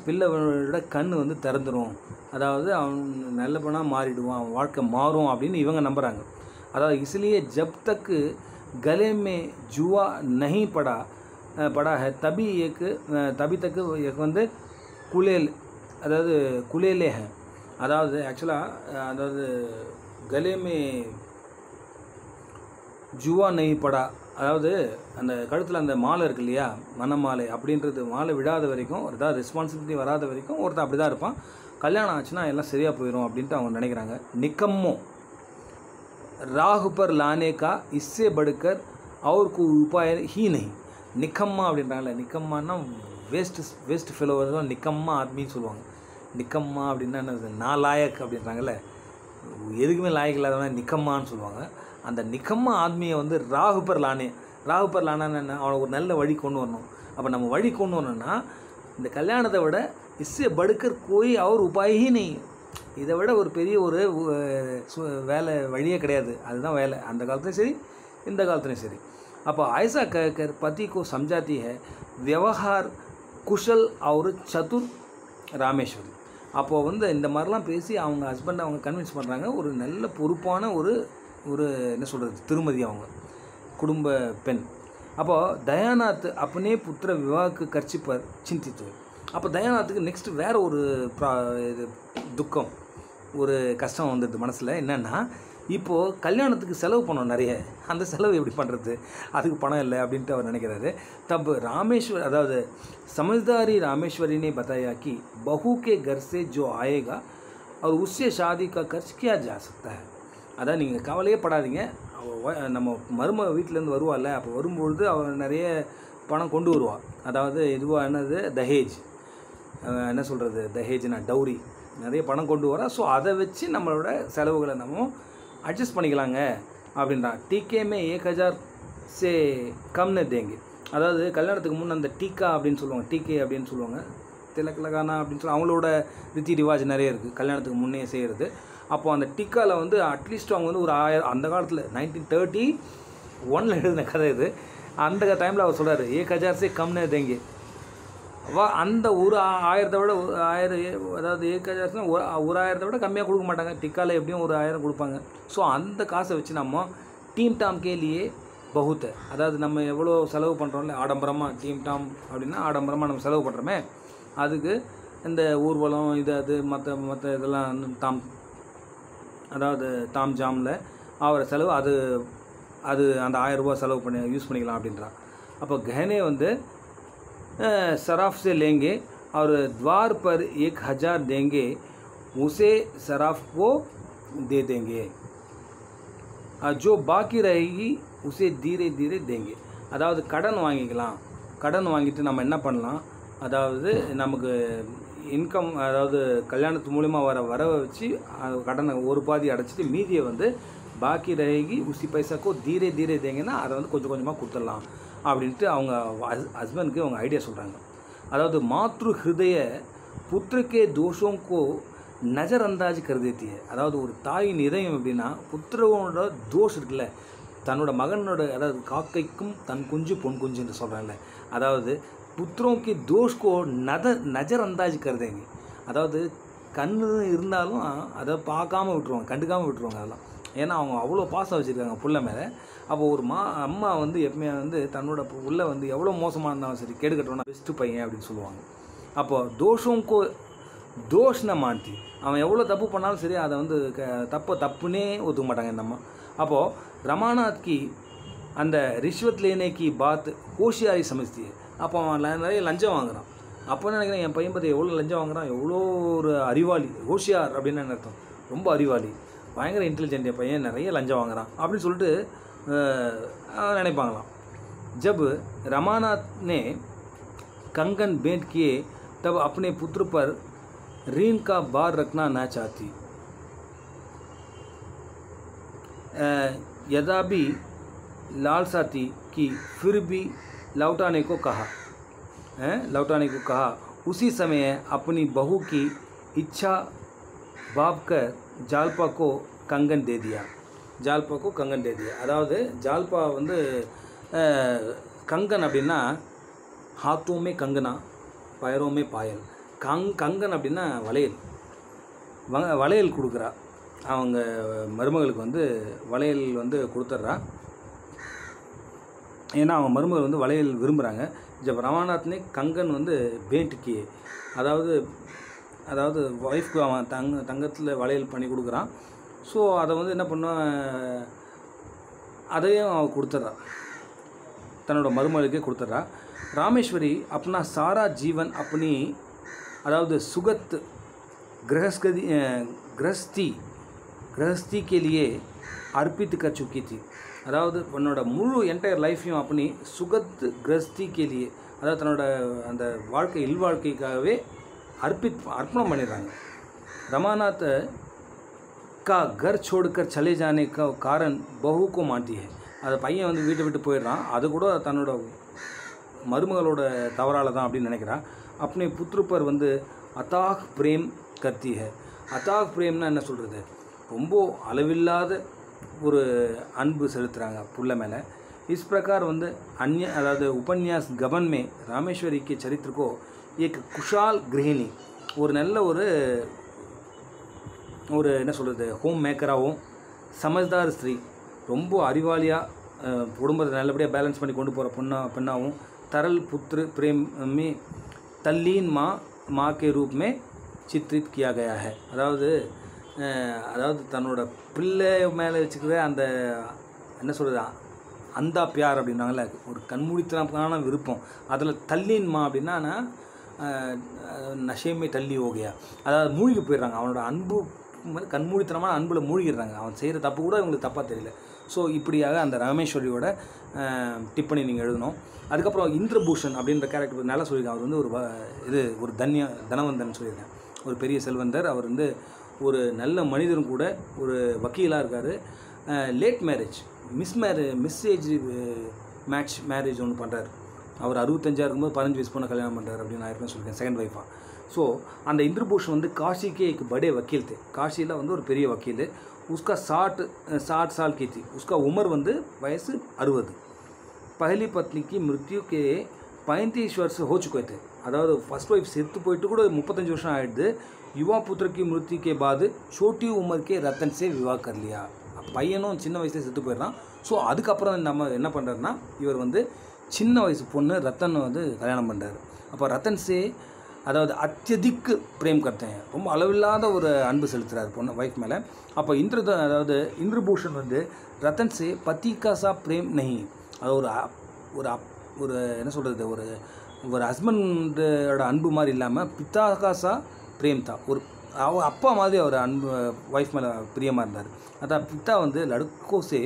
பிள்ளையோட கண் வந்து திறந்துடும், அதாவது அவன் நல்லபனாக மாறிடுவான், அவன் வாழ்க்கை மாறும் அப்படின்னு இவங்க நம்புகிறாங்க. அதாவது इसलिए जब तक गले में जुआ नहीं पड़ा है तभी तक एक வந்து அதாவது குலேலே है. அதாவது ஆக்சுவலாக அதாவது கலே மே ஜுவா நெய் படா, அதாவது அந்த கழுத்தில் அந்த மாலை இருக்கு இல்லையா, மனமாலை அப்படின்றது மாலை விடாத வரைக்கும், ஏதாவது ரெஸ்பான்சிபிலிட்டி வராத வரைக்கும் ஒருத்தன் அப்படி தான் இருப்பான். கல்யாணம் ஆச்சுன்னா எல்லாம் சரியாக போயிடும் அப்படின்ட்டு அவங்க நினைக்கிறாங்க. நிக்கம்மோ राह पर लाने का इससे बढ़कर और कोई उपाय ही नहीं. நிக்கம்மா அப்படின்றாங்கல்ல, நிக்கம்மானா வேஸ்ட் ஃபெலோ தான் நிக்கம்மா ஆத்மின்னு சொல்லுவாங்க. நிக்கம்மா அப்படின்னா என்ன, நான் லாயக் அப்படின்றாங்கல்ல, எதுக்குமே லாயக் இல்லாதவனா நிக்கம்மான்னு சொல்லுவாங்க. அந்த நிக்கம்மா ஆத்மியை வந்து ராகுபர் லானான்னு என்ன, அவனை ஒரு நல்ல வழி கொண்டு வரணும். அப்போ நம்ம வழி கொண்டு வரணும்னா இந்த கல்யாணத்தை விட இஸ்ஸே படுக்கர் கோய் அவர் உபாயி நெய், இதை விட ஒரு பெரிய ஒரு வேலை வழியே கிடையாது. அதுதான் வேலை, அந்த காலத்துலையும் சரி இந்த காலத்துலையும் சரி. அப்போ ஐசா कहकर पति को समझाती है व्यवहार कुशल और चतुर ராமேஸ்வரி. அப்போது வந்து இந்த மாதிரிலாம் பேசி அவங்க ஹஸ்பண்டை அவங்க கன்வின்ஸ் பண்ணுறாங்க. ஒரு நல்ல பொறுப்பான ஒரு என்ன சொல்கிறது, திருமதி, அவங்க குடும்ப பெண். அப்போது தயாநாத் अपने पुत्र विवाह के खर्च पर चिंतित हुए. அப்போ தயாநாத்துக்கு நெக்ஸ்ட்டு வேறு ஒரு இது துக்கம், ஒரு கஷ்டம் வந்துடுது மனசில். என்னென்னா, இப்போது கல்யாணத்துக்கு செலவு பண்ணோம் நிறைய, அந்த செலவு எப்படி பண்ணுறது, அதுக்கு பணம் இல்லை அப்படின்ட்டு அவர் நினைக்கிறாரு. तब रामेश्वर अदावद समझदारी रामेश्वरी ने बताया कि बहू के घर से जो आएगा और उससे शादी का खर्च किया जा सकता है. அதான் நீங்கள் கவலையே படாதீங்க. நம்ம மருமக வீட்டிலேருந்து வருவாள்ல, அப்போ வரும்பொழுது அவள் நிறைய பணம் கொண்டு வருவாள். அதாவது இதுவாக என்னது தஹேஜ், என்ன சொல்கிறது, தஹேஜ்னா டௌரி, நிறைய பணம் கொண்டு வரா. ஸோ அதை வச்சு நம்மளோட செலவுகளை நம்ம அட்ஜஸ்ட் பண்ணிக்கலாங்க அப்படின்றான். டீக்கேமே 1000 சே கம்னு தேங்கி. அதாவது கல்யாணத்துக்கு முன்னே அந்த டீக்கா அப்படின்னு சொல்லுவாங்க, டீக்கே அப்படின்னு சொல்லுவாங்க, திலக்கலகானா அப்படின்னு சொல்லி அவங்களோட ரித்தி ரிவாஜ் நிறைய இருக்குது கல்யாணத்துக்கு முன்னே செய்கிறது. அப்போது அந்த டிக்காவில் வந்து அட்லீஸ்ட் அவங்க வந்து ஒரு 1000, அந்த காலத்தில் 1931 எழுதின கதை இது. அந்த டைமில் அவர் சொல்கிறார் 1000 சே கம்னு தேங்கி. அந்த ஒரு 1000 விட 1000, அதாவது 1000 ஒரு 1000 விட கம்மியாக கொடுக்க மாட்டாங்க. டிக்காவில் எப்படியும் ஒரு 1000 கொடுப்பாங்க. ஸோ அந்த காசை வச்சு நம்ம டீம் டாம் கேலியே பகுத்து, அதாவது நம்ம எவ்வளோ செலவு பண்ணுறோம்ல ஆடம்பரமாக, டீம் டாம் அப்படின்னா ஆடம்பரமாக நம்ம செலவு பண்ணுறோமே, அதுக்கு இந்த ஊர்வலம் இது மற்ற இதெல்லாம் அதாவது தாம் ஜாமில் ஆகிற செலவு அது அந்த 1000 ரூபா செலவு பண்ணி யூஸ் பண்ணிக்கலாம் அப்படின்றான். அப்போ கஹனே வந்து सराफ से लेंगे और द्वार पर 1000 देंगे, उसे सराफ को दे देंगे, जो बाकी रहेगी उसे धीरे धीरे देंगे. அதாவது கடன் வாங்கிக்கலாம். கடன் வாங்கிட்டு நம்ம என்ன பண்ணலாம், அதாவது நமக்கு இன்கம், அதாவது கல்யாணத்து மூலிமா வரவை வச்சு கடனை ஒரு பாதி அடைச்சிட்டு மீதியை வந்து பாக்கி ரஹேகி உசி பைசாக்கோ தீரே தீரே தேங்கன்னா அதை வந்து கொஞ்சம் கொஞ்சமாக கொடுத்துடலாம் அப்படின்ட்டு அவங்க ஹஸ்பண்டுக்கு அவங்க ஐடியா சொல்கிறாங்க. அதாவது மாத்ரு ஹிருதய புத்திரக்கே தோஷோங்கோ நஜர் அந்தாஜ் கருதேத்தி. அதாவது ஒரு தாயின் இதயம் எப்படின்னா, புத்திரனோட தோஷம் இருக்குல்ல, தன்னோட மகனோட, அதாவது காக்கைக்கும் தன் குஞ்சு பொன் குஞ்சுன்னு சொல்கிறாங்கல்ல, அதாவது புத்திரோக்கி தோஷ்கோ நஜர் அந்தாஜ் கருதேங்க. அதாவது கண்ணு இருந்தாலும் அதை பார்க்காம விட்டுருவாங்க, கண்டுக்காமல் விட்டுருவாங்க அதெல்லாம். ஏன்னா அவங்க அவ்வளோ பாசம் வச்சுருக்காங்க புள்ள மேலே. அப்போ ஒரு அம்மா வந்து எப்பவுமே வந்து தன்னோட உள்ள வந்து எவ்வளோ மோசமாக இருந்தாலும் சரி, கேடு கட்டணும்னா பெஸ்ட்டு பையன் அப்படின்னு சொல்லுவாங்க. அப்போது தோஷங்கோ தோஷ்ன மாட்டி, அவன் எவ்வளோ தப்பு பண்ணாலும் சரி அதை வந்து தப்புன்னே ஒத்துக்க மாட்டாங்க இந்த அம்மா. அப்போது ரமாநாத்கி அந்த ரிஷ்வத் லேனேக்கி பாத் ஹோஷியாரி சமஸ்தி. அப்போ அவன் நிறைய லஞ்சம் வாங்குறான். அப்போ நினைக்கிறேன் என் பையன் பற்றி எவ்வளோ லஞ்சம் வாங்குறான், எவ்வளோ ஒரு அறிவாளி, ஹோஷியார் அப்படின்னு அர்த்தம், ரொம்ப அறிவாளி, பயங்கர இன்டெலிஜென்ட் என் பையன், நிறைய லஞ்சம் வாங்குறான் அப்படின்னு சொல்லிட்டு நினைப்பாங்களாம். जब रमानाथ ने कंगन भेंट किए तब अपने पुत्र पर ऋण का भार रखना न चाहती, यदा भी लालसा थी कि फिर भी लौटाने को कहा। उसी समय अपनी बहू की इच्छा भाप कर जालपा को कंगन दे दिया. அதாவது ஜால்பா வந்து கங்கன் அப்படின்னா ஹாத்தோமே கங்கனா பயரோமே பாயல். கங்கன் அப்படின்னா வளையல் கொடுக்குறா. அவங்க மருமகளுக்கு வந்து வளையல் வந்து கொடுத்துட்றா. ஏன்னா அவங்க மருமகள் வந்து வளையல் விரும்புகிறாங்க. ஜப் ரமாநாத்னே கங்கன் வந்து பேண்ட்டுக்கு, அதாவது ஒய்ஃப்க்கு அவன் தங்கத்தில் வளையல் பண்ணி கொடுக்குறான். ஸோ அதை வந்து என்ன பண்ண, அதையும் அவன் கொடுத்துட்றா, தன்னோட மருமகளுக்கே கொடுத்துட்றா. ராமேஸ்வரி அப்னா சாரா ஜீவன் அப்படி, அதாவது சுகத் கிரகஸ்தி கேலியே அர்ப்பித்து கர் சுக்கி थी. அதாவது தன்னோட முழு என்டையர் லைஃப்பையும் அப்படி சுகத் கிரகஸ்தி கேலியே, அதாவது தன்னோட அந்த இல்வாழ்க்கைக்காகவே அர்ப்பணம் பண்ணிடுறாங்க. ரமாநாத் का घर छोड़कर चले जाने का कारण बहू को मानती है. அது பையன் வந்து வீட்டை விட்டு போயிடுறான், அது கூட தன்னோட மருமகளோட தவறால் தான் அப்படின்னு நினைக்கிறான். अपने पुत्र पर வந்து अथाह प्रेम करती है. अथाह प्रेमனா என்ன சொல்கிறது, ரொம்ப அளவில்லாத ஒரு அன்பு செலுத்துகிறாங்க புள்ள மேலே. इस प्रकार வந்து அதாவது उपन्यास गबन में रामेश्वरी के चरित्र को एक कुशाल गृहिणी, ஒரு நல்ல ஒரு என்ன சொல்கிறது, ஹோம் மேக்கராகவும் சமஜ்தார் ஸ்திரீ, ரொம்ப அறிவாளியாக குடும்பத்தை நல்லபடியாக பேலன்ஸ் பண்ணி கொண்டு போகிற பெண்ணாகவும் तरल पुत्र प्रेम में तल्लीन माँ के रूप में चित्रित किया गया है. அதாவது தன்னோட பிள்ளை மேலே வச்சுக்கிற அந்த என்ன சொல்கிறது, அந்த பியார் அப்படின்னாங்கல்ல, ஒரு கண்மூடித்தனமான விருப்பம். அதில் தல்லீன்மா அப்படின்னா நஷேமே தள்ளி ஓகையா, அதாவது மூழ்கி போயிடுறாங்க. அவனோட அன்பு மேலே கண்மூடித்தனமான அன்பில் மூழ்கிடுறாங்க. அவன் செய்கிற தப்பு கூட இவங்களுக்கு தப்பாக தெரியல. ஸோ இப்படியாக அந்த ராமேஸ்வரியோட டிப்பணி நீங்கள் எழுதணும். அதுக்கப்புறம் இந்திரபூஷன் அப்படின்ற கேரக்டர் நல்லா சொல்லியிருக்கேன். அவர் வந்து ஒரு தனவந்தன் சொல்லியிருக்கேன். ஒரு பெரிய செல்வந்தர். அவர் வந்து ஒரு நல்ல மனிதரும் கூட, ஒரு வக்கீலாக இருக்கார். லேட் மேரேஜ், மிஸ்ஏஜ் மேரேஜ் ஒன்று பண்ணுறாரு. அவர் 65 இருக்கும்போது 15 வயசு பொண்ணை கல்யாணம் பண்ணுறாரு அப்படின்னு நான் ஏற்கனவே சொல்லியிருக்கேன், செகண்ட் ஒய்ஃபாக. ஸோ அந்த இந்திரபூஷன் வந்து காஷிக்கே एक बड़े वकील थे. காஷியில் வந்து ஒரு பெரிய வக்கீல். उसका 60 साल की थी. उसका उम्र வந்து வயசு 60. पहली पत्नी की मृत्यु के 35 वर्ष हो चुके थे. அதாவது ஃபர்ஸ்ட் ஒய்ஃப் செத்து போயிட்டு கூட 35 வருஷம் ஆகிடுது. युवा पुत्र की मृत्यु के बाद छोटी उम्र के रतन से विवाह कर लिया. பையனும் சின்ன வயசுலேயே செத்து போயிடுறான். ஸோ அதுக்கப்புறம் நம்ம என்ன பண்ணுறாருன்னா, இவர் வந்து சின்ன வயசு பொண்ணு ரத்தன் வந்து கல்யாணம் பண்ணுறாரு. அப்போ ரத்தன் சே அதாவது அத்தியதிக் பிரேம் கர்த்தேன், ரொம்ப அளவில்லாத ஒரு அன்பு செலுத்துகிறார் பொண்ணு ஒய்ஃப் மேலே. அப்போ அதாவது இந்திரபூஷன் வந்து ரத்தன் சே பத்திகாசா பிரேம் நஹி, அது ஒரு என்ன சொல்கிறது, ஒரு ஹஸ்பண்டோட அன்பு மாதிரி இல்லாமல் பித்தாகாசா பிரேம் தான். அவர் அப்பா மாதிரி அவர் அன்பு ஒய்ஃப் மேலே பிரியமாக இருந்தார். அதான் பித்தா வந்து லடுக்கோ சே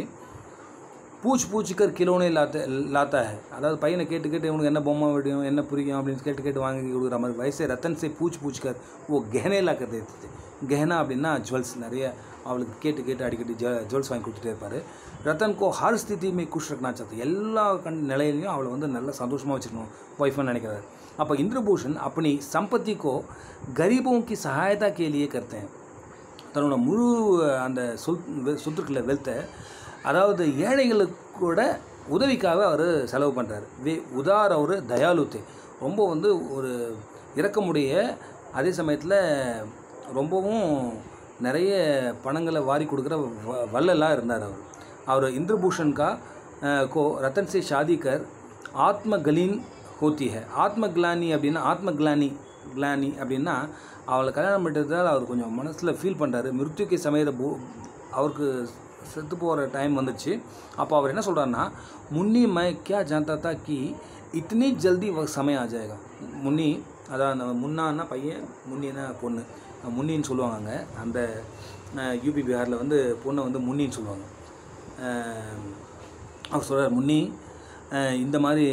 பூச்சிக்கர் கிலோனே லாத்தா ஹை, அதாவது பையனை கேட்டு இவனுக்கு என்ன பொம்மை விடும், என்ன புரியும் அப்படின்னு கேட்டு வாங்கி கொடுக்குற மாதிரி. வயசே ரத்தன் சே பூச்சிக்கர் ஓ கெஹனே லாக்க தேத்து. கெஹனா அப்படின்னா ஜுவல்ஸ், நிறைய அவளுக்கு கேட்டு அடிக்கடி ஜுவல்ஸ் வாங்கி கொடுத்துட்டே இருப்பார். ரத்தன்கோ ஹர் ஸ்திதியுமே குஷ் ரக்னா சாத்து, எல்லா நிலையிலையும் அவளை வந்து நல்லா சந்தோஷமாக வச்சுக்கணும் ஒய்ஃப்னு நினைக்கிறாரு. அப்போ இந்திரபூஷன் अपनी संपत्ति को गरीबों की सहायता के लिए करते हैं. தன்னோட முழு அந்த சொத்துக்களை வெல்த்தை, அதாவது ஏழைகளுக்கு கூட உதவிக்காக அவர் செலவு பண்ணுறாரு. உதார் அவர் தயாலுத்தே, ரொம்ப வந்து ஒரு இரக்கமுடைய, அதே சமயத்தில் ரொம்பவும் நிறைய பணங்களை வாரி கொடுக்குற வள்ளலாக இருந்தார் அவர். இந்திரபூஷன் கோ ரத்தன் சே ஷாதி கர் ஆத்மகலீன் ஹோத்தி ஹை. ஆத்மக்லானி அப்படின்னா அவளை கல்யாணம் பண்ணுறதால் அவர் கொஞ்சம் மனசில் ஃபீல் பண்ணுறாரு. மிருத்யுக்கு சமயத்தில் அவருக்கு செத்து போகிற டைம் வந்துடுச்சு. அப்போ அவர் என்ன சொல்கிறாருன்னா, முன்னி மை கியா ஜான்தா தா கி இத்தனி ஜல்தி சமயம் ஆ ஜாயேகா. முன்னி, அதான் முன்னான்னா பையன், முன்னின்னா பொண்ணு, முன்னின்னு சொல்லுவாங்க அங்கே. அந்த யூபி பிஹாரில் வந்து பொண்ணை வந்து முன்னின்னு சொல்லுவாங்க. அவர் சொல்கிறார், முன்னி இந்த மாதிரி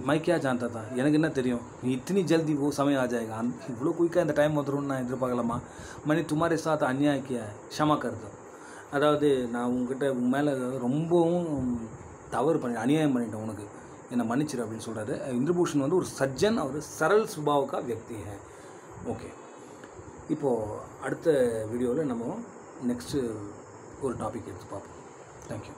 மைக்கியா ஜான்தா தான், எனக்கு என்ன தெரியும், நீ இத்தனி ஜல்தி சமயம் ஆ ஜாயேகா, இவ்வளோ குயிக்காக இந்த டைம் வந்துடும்னு நான் எதிர்பார்க்கலாமா. மணி துமாரே சாத் அந்நியாக்கிய க்ஷமா கருது, அதாவது நான் உன் மேலே ரொம்பவும் தவறு அநியாயம் பண்ணிட்டேன், உனக்கு என்னை மன்னிச்சிரு அப்படின்னு சொல்கிறாரு. இந்திரபூஷன் வந்து ஒரு சஜ்ஜன், அவர் சரல் சுபாவுக்கா வியக்தி ஹை. ஓகே, இப்போது அடுத்த வீடியோவில் நம்ம நெக்ஸ்ட்டு ஒரு டாபிக் எடுத்து பார்ப்போம். தேங்க்யூ.